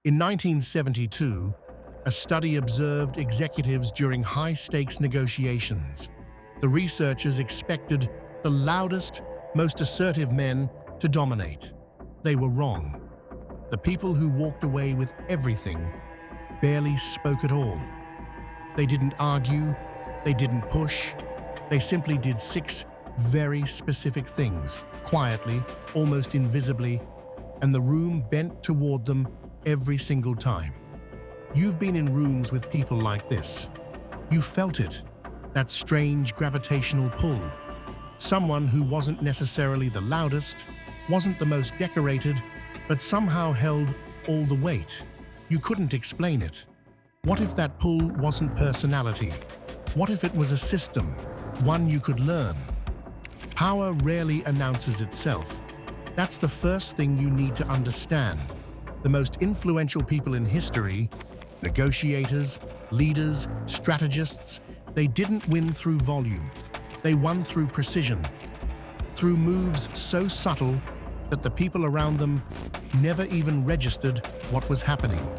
In 1972, a study observed executives during high-stakes negotiations. The researchers expected the loudest, most assertive men to dominate. They were wrong. The people who walked away with everything barely spoke at all. They didn't argue, they didn't push, they simply did 6 very specific things, quietly, almost invisibly, and the room bent toward them every single time. You've been in rooms with people like this. You felt it, that strange gravitational pull. Someone who wasn't necessarily the loudest, wasn't the most decorated, but somehow held all the weight. You couldn't explain it. What if that pull wasn't personality? What if it was a system, one you could learn? Power rarely announces itself. That's the first thing you need to understand. The most influential people in history, negotiators, leaders, strategists, they didn't win through volume. They won through precision, through moves so subtle that the people around them never even registered what was happening.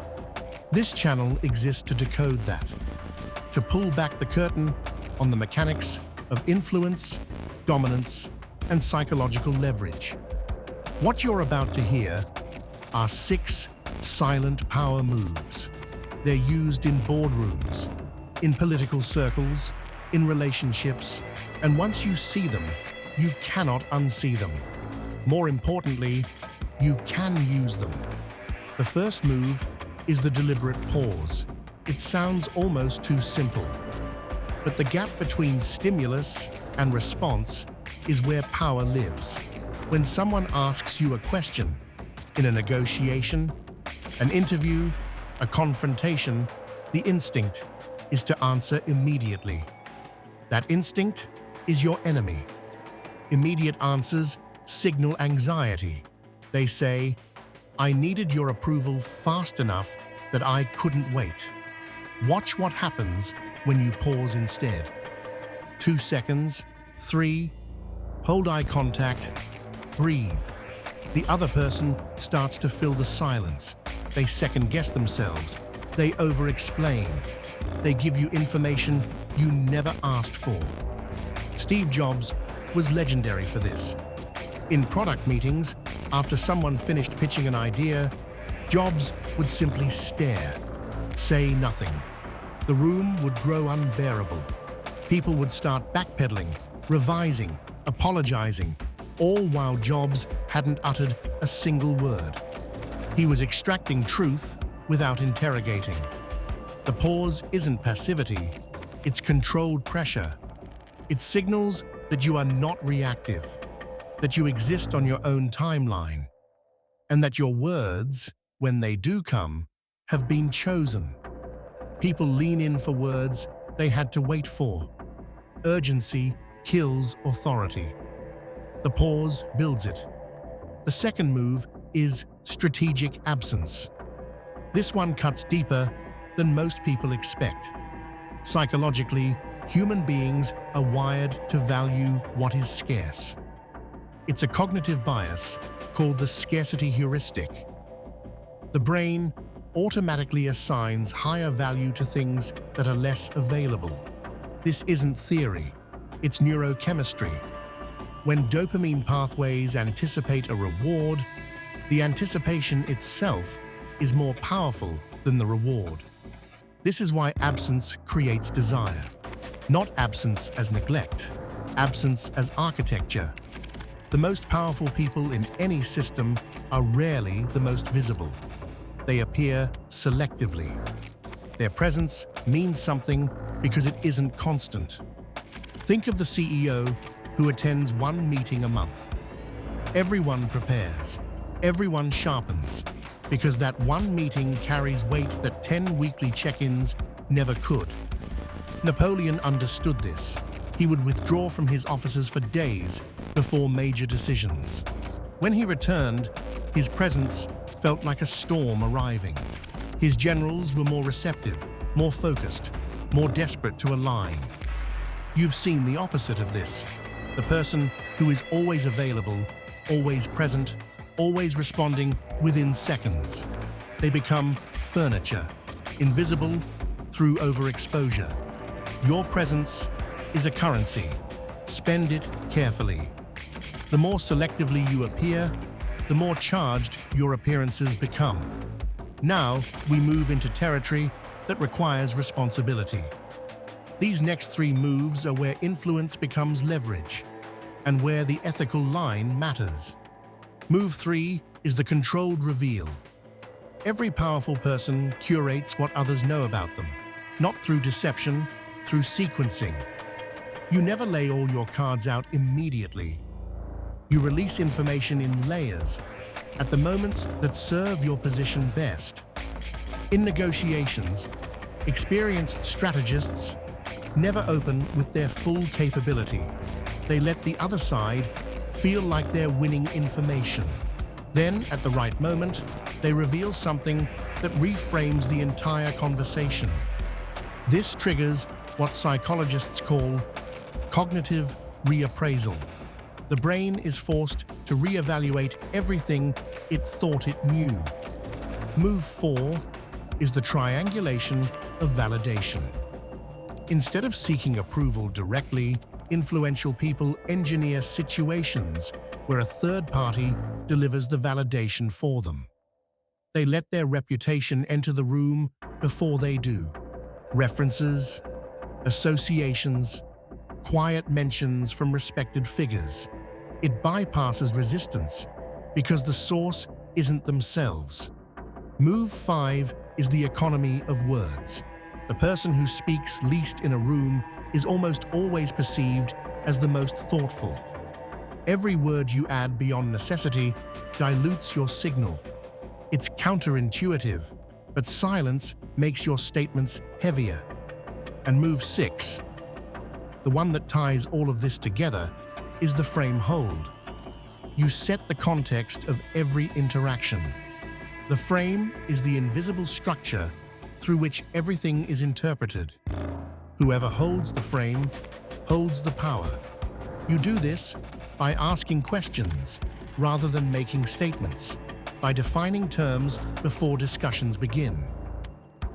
This channel exists to decode that, to pull back the curtain on the mechanics of influence, dominance, and psychological leverage. What you're about to hear are 6 silent power moves. They're used in boardrooms, in political circles, in relationships, and once you see them, you cannot unsee them. More importantly, you can use them. The first move is the deliberate pause. It sounds almost too simple. But the gap between stimulus and response is where power lives. When someone asks you a question, in a negotiation, an interview, a confrontation, the instinct is to answer immediately. That instinct is your enemy. Immediate answers signal anxiety. They say, "I needed your approval fast enough that I couldn't wait." Watch what happens when you pause instead. 2 seconds, 3, hold eye contact, breathe. The other person starts to fill the silence. They second-guess themselves. They over-explain. They give you information you never asked for. Steve Jobs was legendary for this. In product meetings, after someone finished pitching an idea, Jobs would simply stare, say nothing. The room would grow unbearable. People would start backpedaling, revising, apologizing, all while Jobs hadn't uttered a single word. He was extracting truth without interrogating. The pause isn't passivity, it's controlled pressure. It signals that you are not reactive, that you exist on your own timeline, and that your words, when they do come, have been chosen. People lean in for words they had to wait for. Urgency kills authority. The pause builds it. The second move is strategic absence. This one cuts deeper than most people expect. Psychologically, human beings are wired to value what is scarce. It's a cognitive bias called the scarcity heuristic. The brain automatically assigns higher value to things that are less available. This isn't theory, it's neurochemistry. When dopamine pathways anticipate a reward, the anticipation itself is more powerful than the reward. This is why absence creates desire. Not absence as neglect, absence as architecture. The most powerful people in any system are rarely the most visible. They appear selectively. Their presence means something because it isn't constant. Think of the CEO who attends one meeting a month. Everyone prepares, everyone sharpens, because that one meeting carries weight that 10 weekly check-ins never could. Napoleon understood this. He would withdraw from his offices for days before major decisions. When he returned, his presence felt like a storm arriving. His generals were more receptive, more focused, more desperate to align. You've seen the opposite of this. The person who is always available, always present, always responding within seconds. They become furniture, invisible through overexposure. Your presence is a currency. Spend it carefully. The more selectively you appear, the more charged your appearances become. Now, we move into territory that requires responsibility. These next 3 moves are where influence becomes leverage and where the ethical line matters. Move 3 is the controlled reveal. Every powerful person curates what others know about them, not through deception, through sequencing. You never lay all your cards out immediately. You release information in layers, at the moments that serve your position best. In negotiations, experienced strategists never open with their full capability. They let the other side feel like they're winning information. Then, at the right moment, they reveal something that reframes the entire conversation. This triggers what psychologists call cognitive reappraisal. The brain is forced to reevaluate everything it thought it knew. Move 4 is the triangulation of validation. Instead of seeking approval directly, influential people engineer situations where a third party delivers the validation for them. They let their reputation enter the room before they do. References, associations, quiet mentions from respected figures. It bypasses resistance because the source isn't themselves. Move 5 is the economy of words. The person who speaks least in a room is almost always perceived as the most thoughtful. Every word you add beyond necessity dilutes your signal. It's counterintuitive, but silence makes your statements heavier. And move 6, the one that ties all of this together, is the frame hold. You set the context of every interaction. The frame is the invisible structure through which everything is interpreted. Whoever holds the frame holds the power. You do this by asking questions rather than making statements, by defining terms before discussions begin,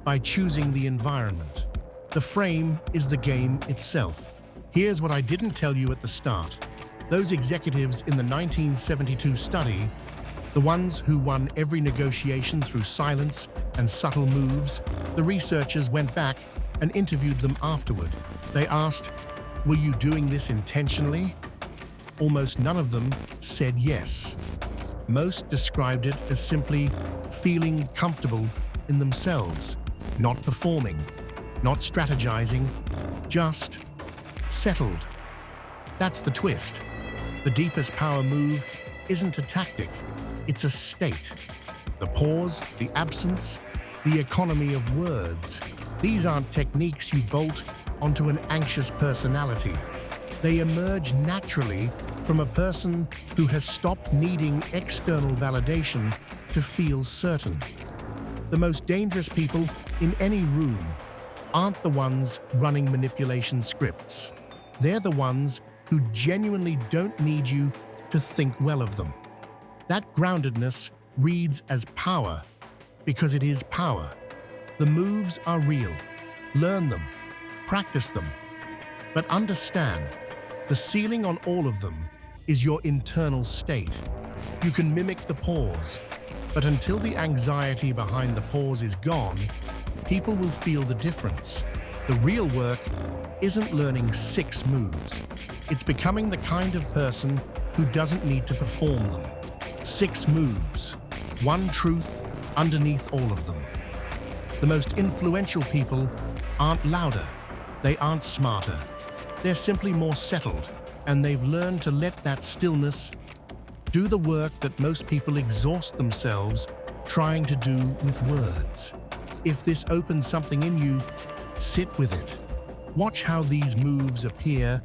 by choosing the environment. The frame is the game itself. Here's what I didn't tell you at the start. Those executives in the 1972 study, the ones who won every negotiation through silence and subtle moves, the researchers went back and interviewed them afterward. They asked, "Were you doing this intentionally?" Almost none of them said yes. Most described it as simply feeling comfortable in themselves, not performing, not strategizing, just settled. That's the twist. The deepest power move isn't a tactic, it's a state. The pause, the absence, the economy of words. These aren't techniques you bolt onto an anxious personality. They emerge naturally from a person who has stopped needing external validation to feel certain. The most dangerous people in any room aren't the ones running manipulation scripts. They're the ones who genuinely don't need you to think well of them. That groundedness reads as power because it is power. The moves are real. Learn them, practice them, but understand the ceiling on all of them is your internal state. You can mimic the pause, but until the anxiety behind the pause is gone, people will feel the difference. The real work isn't learning 6 moves. It's becoming the kind of person who doesn't need to perform them. 6 moves, one truth underneath all of them. The most influential people aren't louder, they aren't smarter. They're simply more settled, and they've learned to let that stillness do the work that most people exhaust themselves trying to do with words. If this opens something in you, sit with it. Watch how these moves appear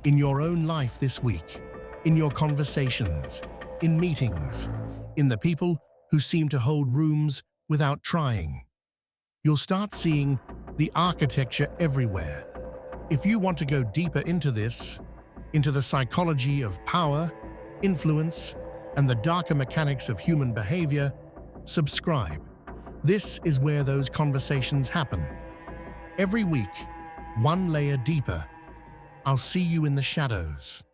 in your own life this week, in your conversations, in meetings, in the people who seem to hold rooms without trying. You'll start seeing the architecture everywhere. If you want to go deeper into this, into the psychology of power, influence, and the darker mechanics of human behavior, subscribe. This is where those conversations happen. Every week, one layer deeper. I'll see you in the shadows.